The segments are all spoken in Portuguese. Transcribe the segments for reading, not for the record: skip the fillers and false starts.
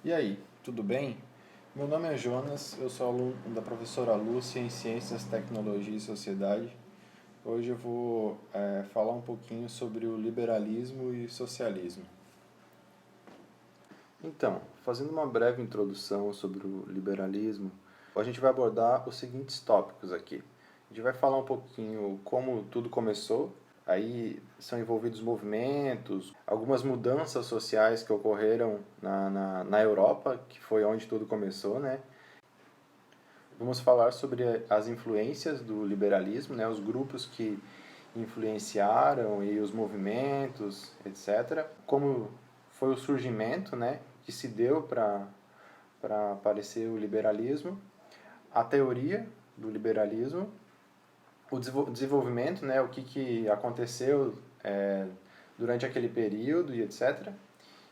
E aí, tudo bem? Meu nome é Jonas, eu sou aluno da professora Lúcia em Ciências, Tecnologia e Sociedade. Hoje eu vou falar um pouquinho sobre o liberalismo e socialismo. Então, fazendo uma breve introdução sobre o liberalismo, a gente vai abordar os seguintes tópicos aqui. A gente vai falar um pouquinho como tudo começou, aí são envolvidos movimentos, algumas mudanças sociais que ocorreram na Europa, que foi onde tudo começou, né? Vamos falar sobre as influências do liberalismo, né? Os grupos que influenciaram e os movimentos, etc. Como foi o surgimento, né? Que se deu para aparecer o liberalismo, a teoria do liberalismo, o desenvolvimento, né, o que aconteceu durante aquele período e etc.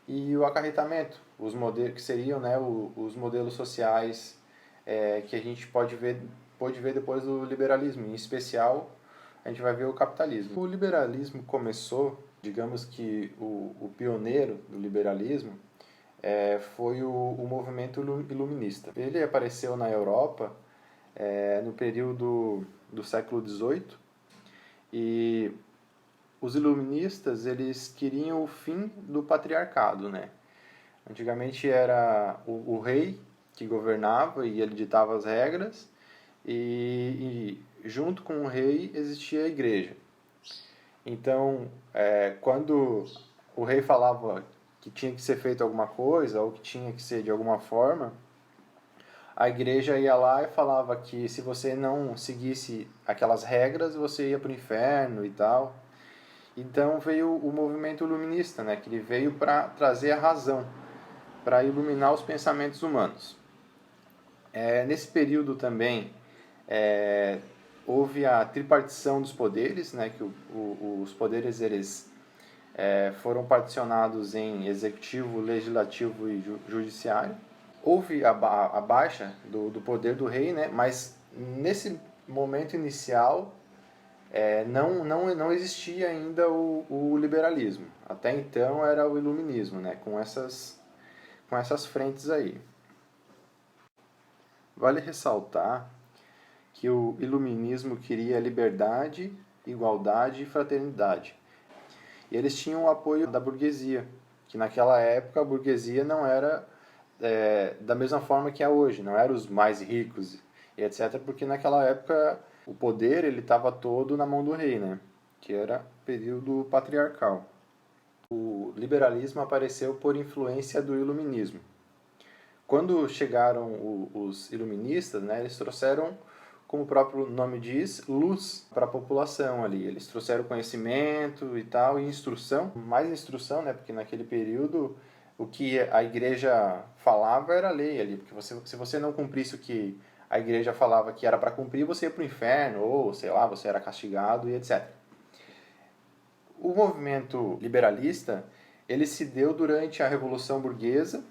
E o acarretamento, os modelos que seriam, né, os modelos sociais que a gente pode ver depois do liberalismo. Em especial, a gente vai ver o capitalismo. O liberalismo começou, digamos que o pioneiro do liberalismo foi o movimento iluminista. Ele apareceu na Europa no período do século XVIII e os iluministas eles queriam o fim do patriarcado, né? Antigamente era o rei que governava e ele ditava as regras e junto com o rei existia a igreja. Então, quando o rei falava que tinha que ser feito alguma coisa ou que tinha que ser de alguma forma, a igreja ia lá e falava que se você não seguisse aquelas regras, você ia para o inferno e tal. Então veio o movimento iluminista, né, que ele veio para trazer a razão, para iluminar os pensamentos humanos. Nesse período também houve a tripartição dos poderes, né, que os poderes eles foram particionados em executivo, legislativo e judiciário. Houve a baixa do poder do rei, né? Mas nesse momento inicial não existia ainda o liberalismo. Até então era o iluminismo, né? Com essas frentes aí. Vale ressaltar que o iluminismo queria liberdade, igualdade e fraternidade. E eles tinham o apoio da burguesia, que naquela época a burguesia não era da mesma forma que é hoje, não eram os mais ricos e etc, porque naquela época o poder ele estava todo na mão do rei, né? Que era período patriarcal. O liberalismo apareceu por influência do iluminismo. Quando chegaram os iluministas, né, eles trouxeram, como o próprio nome diz, luz para a população ali. Eles trouxeram conhecimento e tal, e instrução, mais instrução, né, porque naquele período o que a igreja falava era lei ali, porque se você não cumprisse o que a igreja falava que era para cumprir, você ia para o inferno, ou sei lá, você era castigado e etc. O movimento liberalista, ele se deu durante a Revolução Burguesa,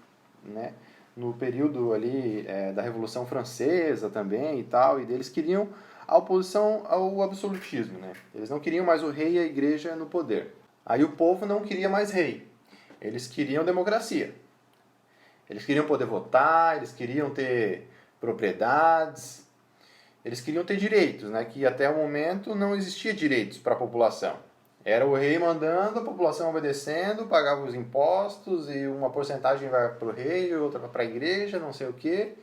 né? No período ali da Revolução Francesa também e tal, e eles queriam a oposição ao absolutismo, né? Eles não queriam mais o rei e a igreja no poder. Aí o povo não queria mais rei, eles queriam democracia. Eles queriam poder votar, eles queriam ter propriedades, eles queriam ter direitos, né? Que até o momento não existia direitos para a população. Era o rei mandando, a população obedecendo, pagava os impostos e uma porcentagem vai para o rei, outra para a igreja, não sei o quê.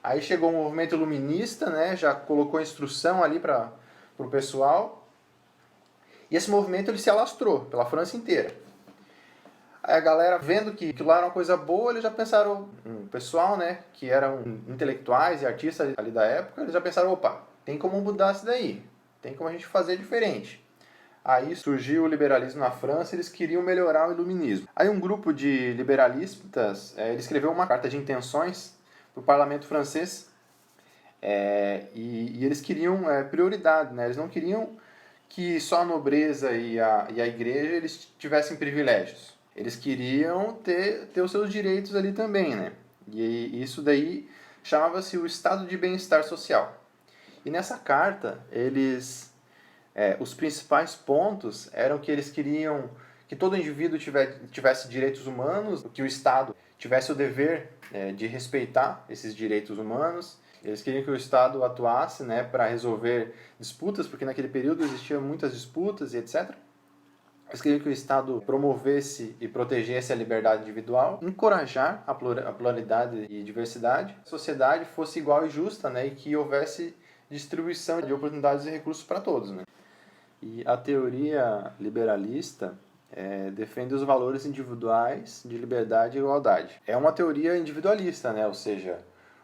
Aí chegou o movimento iluminista, né? Já colocou instrução ali para o pessoal. E esse movimento ele se alastrou pela França inteira. Aí a galera, vendo que aquilo lá era uma coisa boa, eles já pensaram, o pessoal, né, que eram intelectuais e artistas ali da época, eles já pensaram, opa, tem como mudar isso daí, tem como a gente fazer diferente. Aí surgiu o liberalismo na França, eles queriam melhorar o iluminismo. Aí um grupo de liberalistas, ele escreveu uma carta de intenções para o parlamento francês, e eles queriam prioridade, né, eles não queriam que só a nobreza e a igreja eles tivessem privilégios. Eles queriam ter os seus direitos ali também, né? E isso daí chamava-se o estado de bem-estar social. E nessa carta, os principais pontos eram que eles queriam que todo indivíduo tivesse direitos humanos, que o Estado tivesse o dever de respeitar esses direitos humanos. Eles queriam que o Estado atuasse, né, para resolver disputas, porque naquele período existiam muitas disputas e etc. Eles queriam que o Estado promovesse e protegesse a liberdade individual, encorajar a pluralidade e diversidade, a sociedade fosse igual e justa, né, e que houvesse distribuição de oportunidades e recursos para todos, né. E a teoria liberalista defende os valores individuais de liberdade e igualdade. É uma teoria individualista, né, ou seja,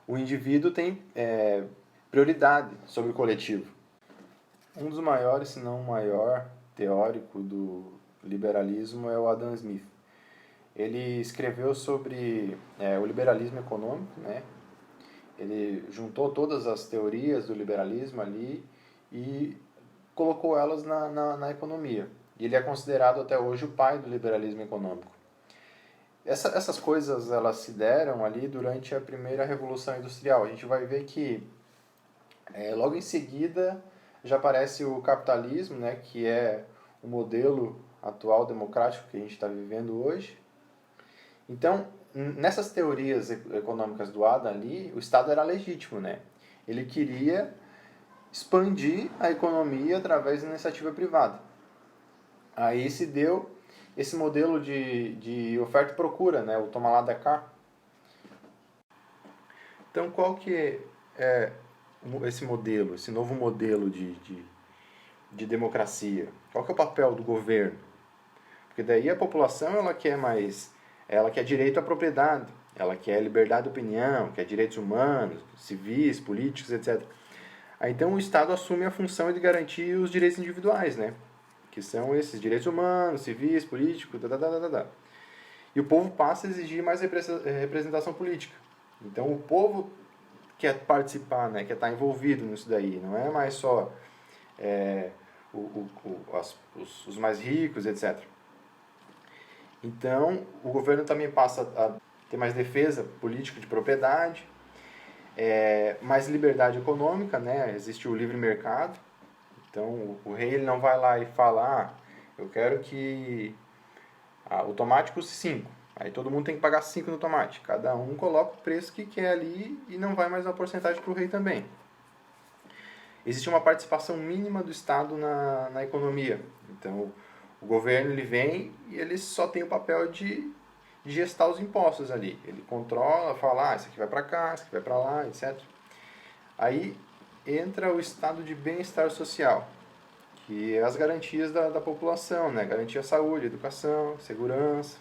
o indivíduo tem prioridade sobre o coletivo. Um dos maiores, se não o maior, teórico do liberalismo é o Adam Smith. Ele escreveu sobre o liberalismo econômico, né? Ele juntou todas as teorias do liberalismo ali e colocou elas na economia. E ele é considerado até hoje o pai do liberalismo econômico. Essas coisas elas se deram ali durante a primeira Revolução Industrial. A gente vai ver que logo em seguida já aparece o capitalismo, né, que é o modelo atual democrático que a gente está vivendo hoje. Então, nessas teorias econômicas do Adam ali, o Estado era legítimo, né? Ele queria expandir a economia através da iniciativa privada. Aí se deu esse modelo de oferta e procura, né? O toma lá da cá. Então, qual que é esse modelo, esse novo modelo de democracia? Qual que é o papel do governo? Porque daí a população ela quer direito à propriedade, ela quer liberdade de opinião, quer direitos humanos, civis, políticos, etc. Aí, então o Estado assume a função de garantir os direitos individuais, né? Que são esses direitos humanos, civis, políticos, E o povo passa a exigir mais representação política. Então o povo quer participar, né? Quer estar envolvido nisso daí. Não é mais só os mais ricos, etc. Então o governo também passa a ter mais defesa política de propriedade, mais liberdade econômica, né? Existe o livre mercado. Então o rei ele não vai lá e fala, eu quero que o tomate custe 5. Aí todo mundo tem que pagar 5 no tomate. Cada um coloca o preço que quer ali e não vai mais uma porcentagem para o rei também. Existe uma participação mínima do Estado na economia. Então o governo ele vem e ele só tem o papel de gestar os impostos ali. Ele controla, fala, isso aqui vai para cá, isso aqui vai para lá, etc. Aí entra o estado de bem-estar social, que é as garantias da população, né? Garantia saúde, educação, segurança.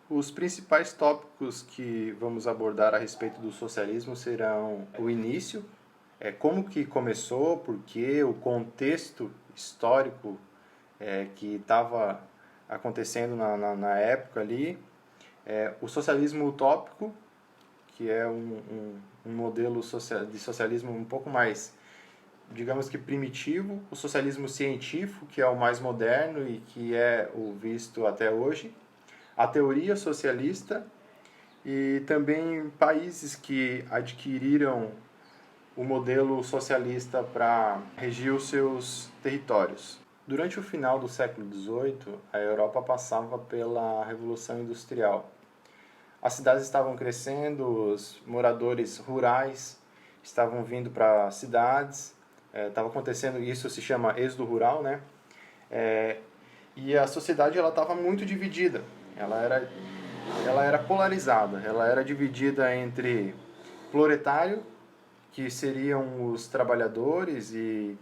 Os principais tópicos que vamos abordar a respeito do socialismo serão o início, como que começou, por quê, o contexto histórico que estava acontecendo na época ali, o socialismo utópico, que é um modelo de socialismo um pouco mais, digamos que primitivo, o socialismo científico, que é o mais moderno e que é o visto até hoje, a teoria socialista e também países que adquiriram o modelo socialista para regir os seus territórios. Durante o final do século XVIII, a Europa passava pela Revolução Industrial. As cidades estavam crescendo, os moradores rurais estavam vindo para as cidades, estava acontecendo, isso se chama êxodo rural, né? E a sociedade ela estava muito dividida, ela era polarizada, ela era dividida entre proletário, que seriam os trabalhadores e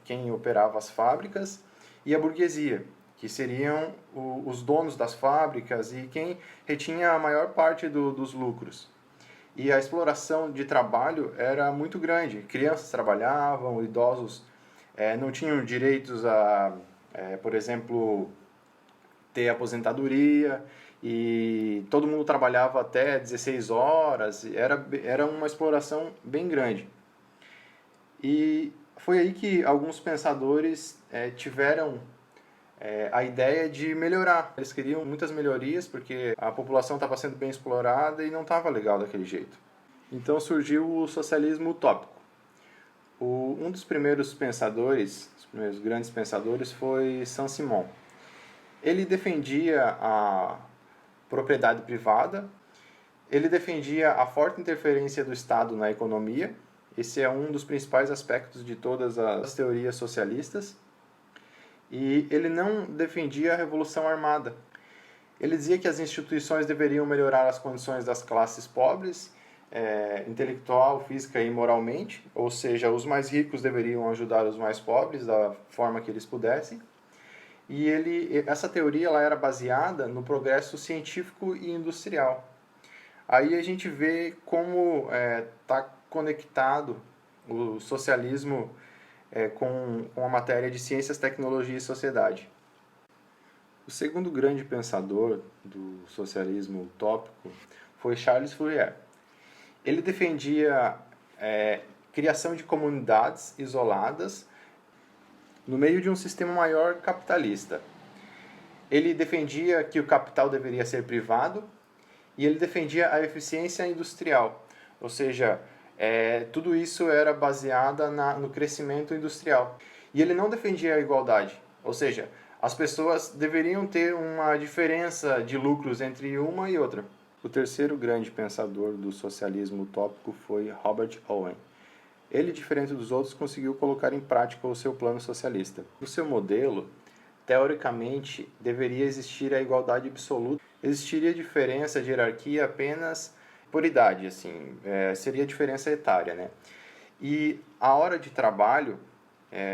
quem operava as fábricas, e a burguesia, que seriam os donos das fábricas e quem retinha a maior parte dos lucros. E a exploração de trabalho era muito grande. Crianças trabalhavam, idosos não tinham direitos a, por exemplo, ter aposentadoria, e todo mundo trabalhava até 16 horas, era uma exploração bem grande. E foi aí que alguns pensadores tiveram a ideia de melhorar. Eles queriam muitas melhorias porque a população estava sendo bem explorada e não estava legal daquele jeito. Então surgiu o socialismo utópico. Um dos primeiros pensadores, os primeiros grandes pensadores foi Saint-Simon. Ele defendia a propriedade privada, ele defendia a forte interferência do Estado na economia. Esse é um dos principais aspectos de todas as teorias socialistas. E ele não defendia a revolução armada. Ele dizia que as instituições deveriam melhorar as condições das classes pobres, intelectual, física e moralmente, ou seja, os mais ricos deveriam ajudar os mais pobres da forma que eles pudessem. E essa teoria ela era baseada no progresso científico e industrial. Aí a gente vê como está conectado o socialismo com a matéria de ciências, tecnologia e sociedade. O segundo grande pensador do socialismo utópico foi Charles Fourier. Ele defendia criação de comunidades isoladas no meio de um sistema maior capitalista. Ele defendia que o capital deveria ser privado e ele defendia a eficiência industrial, ou seja, tudo isso era baseado no crescimento industrial. E ele não defendia a igualdade, ou seja, as pessoas deveriam ter uma diferença de lucros entre uma e outra. O terceiro grande pensador do socialismo utópico foi Robert Owen. Ele, diferente dos outros, conseguiu colocar em prática o seu plano socialista. No seu modelo, teoricamente, deveria existir a igualdade absoluta. Existiria diferença de hierarquia apenas por idade, assim, seria diferença etária, né? E a hora de trabalho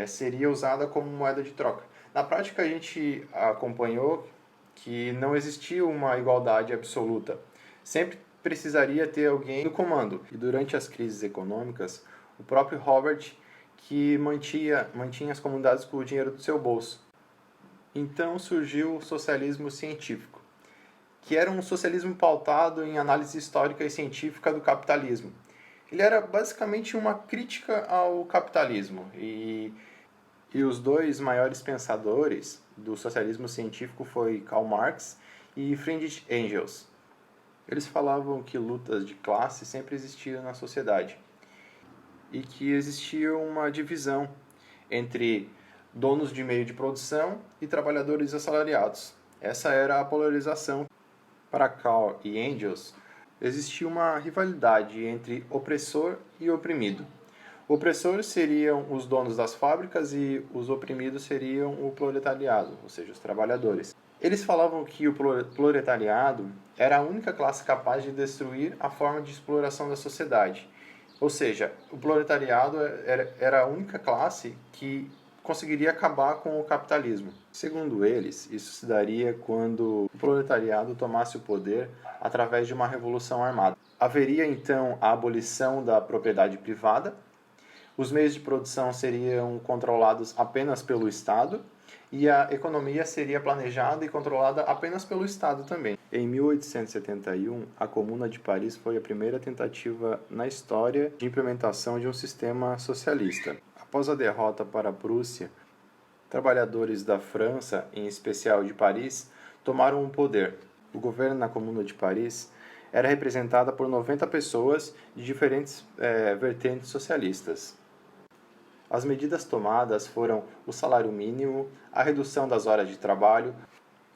seria usada como moeda de troca. Na prática, a gente acompanhou que não existia uma igualdade absoluta. Sempre precisaria ter alguém no comando. E durante as crises econômicas, o próprio Robert que mantinha as comunidades com o dinheiro do seu bolso. Então surgiu o socialismo científico, que era um socialismo pautado em análise histórica e científica do capitalismo. Ele era basicamente uma crítica ao capitalismo. E os dois maiores pensadores do socialismo científico foi Karl Marx e Friedrich Engels. Eles falavam que lutas de classe sempre existiam na sociedade e que existia uma divisão entre donos de meio de produção e trabalhadores assalariados. Essa era a polarização. Para Karl e Engels, existia uma rivalidade entre opressor e oprimido. O opressor seriam os donos das fábricas e os oprimidos seriam o proletariado, ou seja, os trabalhadores. Eles falavam que o proletariado era a única classe capaz de destruir a forma de exploração da sociedade. Ou seja, o proletariado era a única classe que conseguiria acabar com o capitalismo. Segundo eles, isso se daria quando o proletariado tomasse o poder através de uma revolução armada. Haveria então a abolição da propriedade privada, os meios de produção seriam controlados apenas pelo Estado e a economia seria planejada e controlada apenas pelo Estado também. Em 1871, a Comuna de Paris foi a primeira tentativa na história de implementação de um sistema socialista. Após a derrota para a Prússia, trabalhadores da França, em especial de Paris, tomaram o poder. O governo na Comuna de Paris era representada por 90 pessoas de diferentes vertentes socialistas. As medidas tomadas foram o salário mínimo, a redução das horas de trabalho,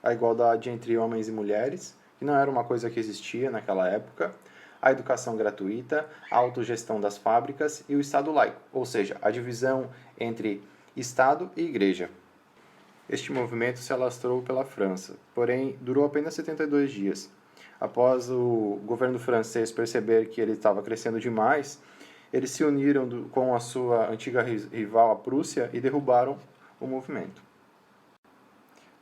a igualdade entre homens e mulheres, que não era uma coisa que existia naquela época, a educação gratuita, a autogestão das fábricas e o Estado laico, ou seja, a divisão entre Estado e Igreja. Este movimento se alastrou pela França, porém durou apenas 72 dias. Após o governo francês perceber que ele estava crescendo demais, eles se uniram com a sua antiga rival, a Prússia, e derrubaram o movimento.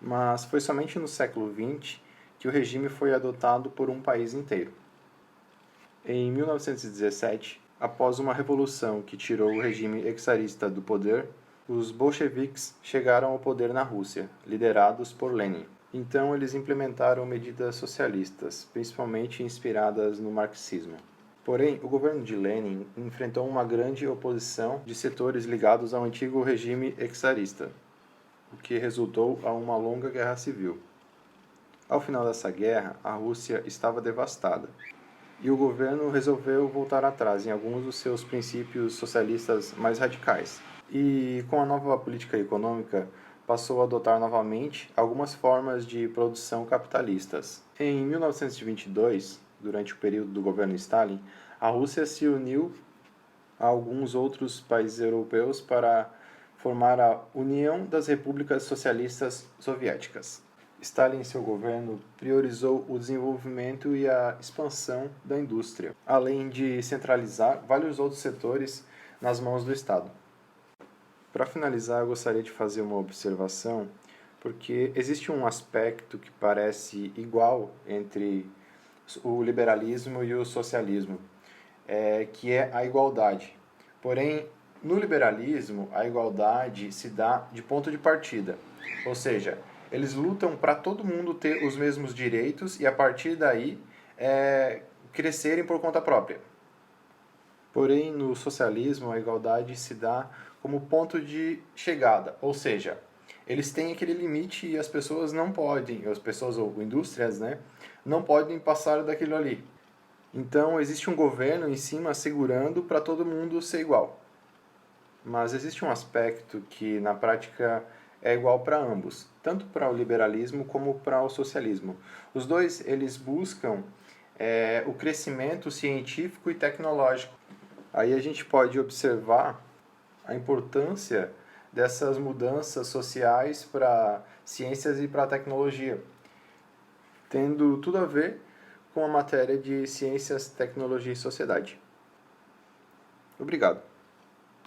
Mas foi somente no século XX que o regime foi adotado por um país inteiro. Em 1917, após uma revolução que tirou o regime czarista do poder, os bolcheviques chegaram ao poder na Rússia, liderados por Lenin. Então eles implementaram medidas socialistas, principalmente inspiradas no marxismo. Porém, o governo de Lenin enfrentou uma grande oposição de setores ligados ao antigo regime czarista, o que resultou a uma longa guerra civil. Ao final dessa guerra, a Rússia estava devastada, e o governo resolveu voltar atrás em alguns dos seus princípios socialistas mais radicais. E com a nova política econômica passou a adotar novamente algumas formas de produção capitalistas. Em 1922, durante o período do governo Stalin, a Rússia se uniu a alguns outros países europeus para formar a União das Repúblicas Socialistas Soviéticas. Stalin e seu governo priorizou o desenvolvimento e a expansão da indústria, além de centralizar vários outros setores nas mãos do Estado. Para finalizar, eu gostaria de fazer uma observação, porque existe um aspecto que parece igual entre o liberalismo e o socialismo, que é a igualdade. Porém, no liberalismo, a igualdade se dá de ponto de partida, ou seja, eles lutam para todo mundo ter os mesmos direitos e, a partir daí, crescerem por conta própria. Porém, no socialismo, a igualdade se dá como ponto de chegada, ou seja, eles têm aquele limite e as pessoas não podem, as pessoas ou indústrias, né, não podem passar daquilo ali. Então, existe um governo em cima assegurando para todo mundo ser igual. Mas existe um aspecto que, na prática, é igual para ambos, tanto para o liberalismo como para o socialismo. Os dois, eles buscam o crescimento científico e tecnológico. Aí a gente pode observar a importância dessas mudanças sociais para ciências e para a tecnologia, tendo tudo a ver com a matéria de ciências, tecnologia e sociedade. Obrigado.